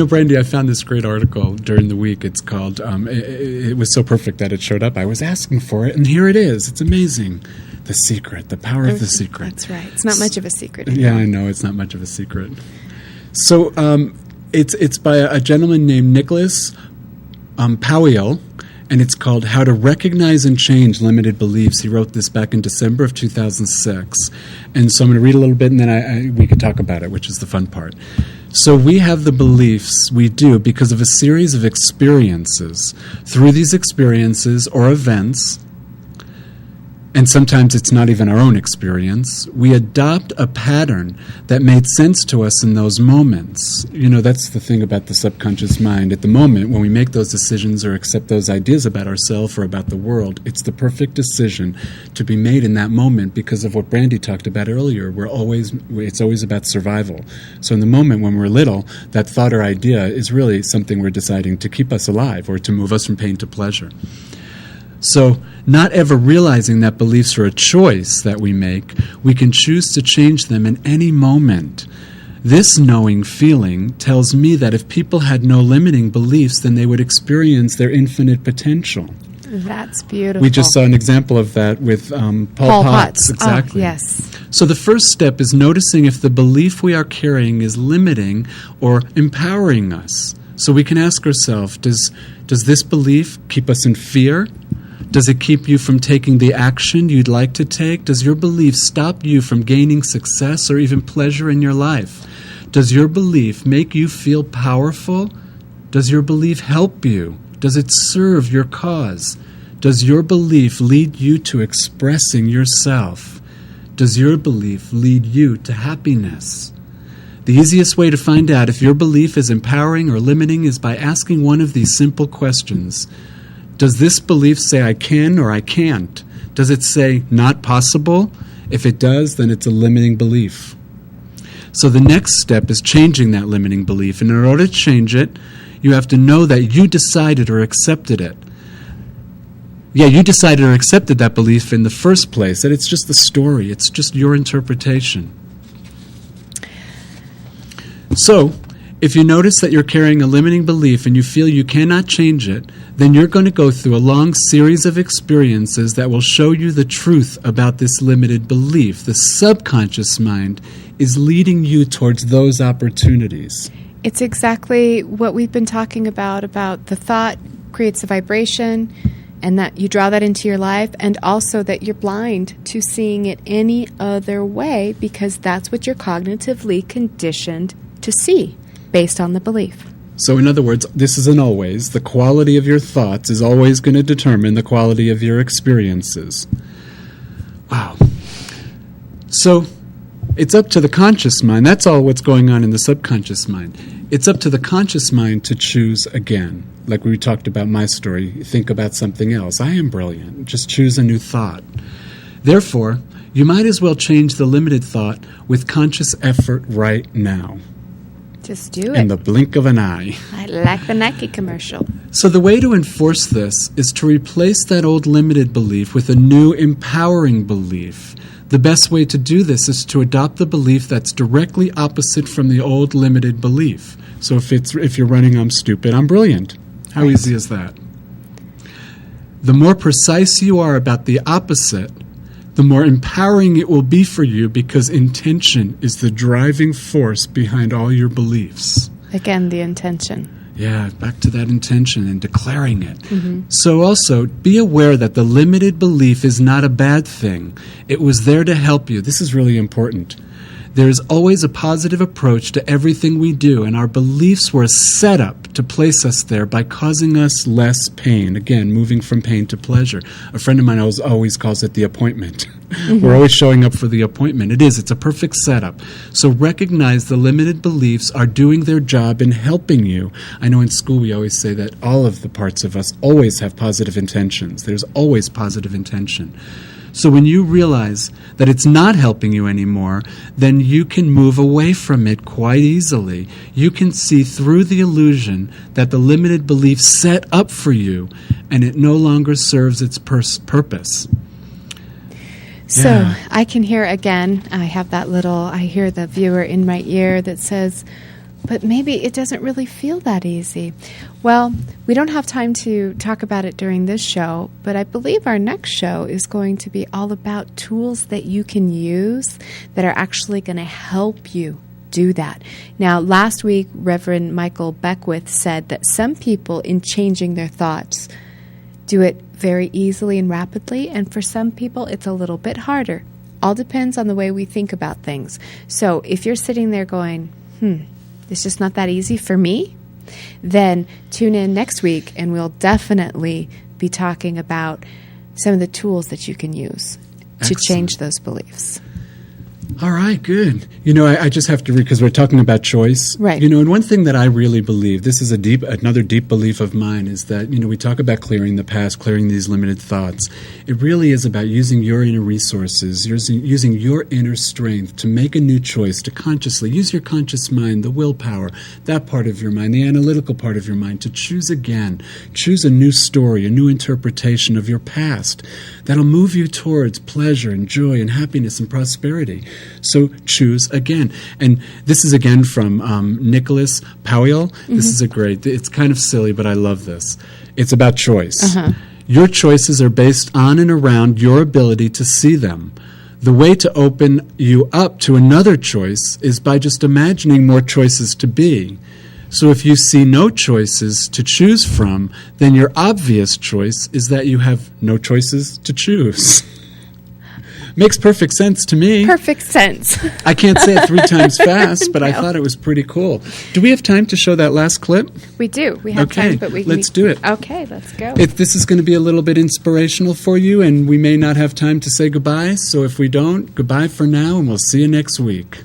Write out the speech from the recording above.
Brandy, I found this great article during the week. It's called, it was so perfect that it showed up. I was asking for it, and here it is. It's amazing. The secret, the power of the secret. That's right. It's not much of a secret anymore. Yeah, I know. It's not much of a secret. So it's by a gentleman named Nicholas Powell, and it's called How to Recognize and Change Limited Beliefs. He wrote this back in December of 2006. And so I'm going to read a little bit, and then we can talk about it, which is the fun part. So we have the beliefs we do because of a series of experiences. Through these experiences or events, and sometimes it's not even our own experience, we adopt a pattern that made sense to us in those moments. That's the thing about the subconscious mind. At the moment, when we make those decisions or accept those ideas about ourselves or about the world, it's the perfect decision to be made in that moment because of what Brandy talked about earlier. It's always about survival. So in the moment when we're little, that thought or idea is really something we're deciding to keep us alive or to move us from pain to pleasure. So, not ever realizing that beliefs are a choice that we make, we can choose to change them in any moment. This knowing feeling tells me that if people had no limiting beliefs, then they would experience their infinite potential. That's beautiful. We just saw an example of that with Paul Potts. Exactly. Oh, yes. So the first step is noticing if the belief we are carrying is limiting or empowering us. So we can ask ourselves, does this belief keep us in fear? Does it keep you from taking the action you'd like to take? Does your belief stop you from gaining success or even pleasure in your life? Does your belief make you feel powerful? Does your belief help you? Does it serve your cause? Does your belief lead you to expressing yourself? Does your belief lead you to happiness? The easiest way to find out if your belief is empowering or limiting is by asking one of these simple questions. Does this belief say I can or I can't? Does it say not possible? If it does, then it's a limiting belief. So the next step is changing that limiting belief. And in order to change it, you have to know that you decided or accepted it. Yeah, you decided or accepted that belief in the first place, that it's just the story. It's just your interpretation. So, if you notice that you're carrying a limiting belief and you feel you cannot change it, then you're going to go through a long series of experiences that will show you the truth about this limited belief. The subconscious mind is leading you towards those opportunities. It's exactly what we've been talking about the thought creates a vibration, and that you draw that into your life, and also that you're blind to seeing it any other way because that's what you're cognitively conditioned to see based on the belief. So in other words, this isn't always. The quality of your thoughts is always going to determine the quality of your experiences. Wow. So it's up to the conscious mind. That's all what's going on in the subconscious mind. It's up to the conscious mind to choose again. Like we talked about my story, think about something else. I am brilliant. Just choose a new thought. Therefore, you might as well change the limited thought with conscious effort right now. Just do it. In the blink of an eye. I like the Nike commercial. So the way to enforce this is to replace that old limited belief with a new empowering belief. The best way to do this is to adopt the belief that's directly opposite from the old limited belief. So if you're running, I'm stupid, I'm brilliant. How easy is that? The more precise you are about the opposite, the more empowering it will be for you because intention is the driving force behind all your beliefs. Again, the intention. Yeah, back to that intention and declaring it. Mm-hmm. So also, be aware that the limited belief is not a bad thing. It was there to help you. This is really important. There is always a positive approach to everything we do, and our beliefs were set up to place us there by causing us less pain. Again, moving from pain to pleasure. A friend of mine always calls it the appointment. Mm-hmm. We're always showing up for the appointment. It's a perfect setup. So recognize the limited beliefs are doing their job in helping you. I know in school we always say that all of the parts of us always have positive intentions. There's always positive intention. So when you realize that it's not helping you anymore, then you can move away from it quite easily. You can see through the illusion that the limited belief set up for you, and it no longer serves its purpose. So Yeah. I can hear again, I hear the viewer in my ear that says, but maybe it doesn't really feel that easy. Well, we don't have time to talk about it during this show, but I believe our next show is going to be all about tools that you can use that are actually going to help you do that. Now, last week, Reverend Michael Beckwith said that some people, in changing their thoughts, do it very easily and rapidly, and for some people, it's a little bit harder. All depends on the way we think about things. So if you're sitting there going, it's just not that easy for me, then tune in next week, and we'll definitely be talking about some of the tools that you can use to change those beliefs. All right, good. I just have to read, because we're talking about choice. Right. And one thing that I really believe, this is another deep belief of mine, is that, we talk about clearing the past, clearing these limited thoughts. It really is about using your inner resources, using your inner strength to make a new choice, to consciously use your conscious mind, the willpower, that part of your mind, the analytical part of your mind, to choose again. Choose a new story, a new interpretation of your past that'll move you towards pleasure and joy and happiness and prosperity. So choose again. And this is again from Nicholas Powell. Mm-hmm. This is it's kind of silly, but I love this. It's about choice. Uh-huh. Your choices are based on and around your ability to see them. The way to open you up to another choice is by just imagining more choices to be. So if you see no choices to choose from, then your obvious choice is that you have no choices to choose. Makes perfect sense to me. Perfect sense. I can't say it 3 times fast, but no. I thought it was pretty cool. Do we have time to show that last clip? We do. We have time, but let's do it. Okay, let's go. This is going to be a little bit inspirational for you, and we may not have time to say goodbye. So if we don't, goodbye for now, and we'll see you next week.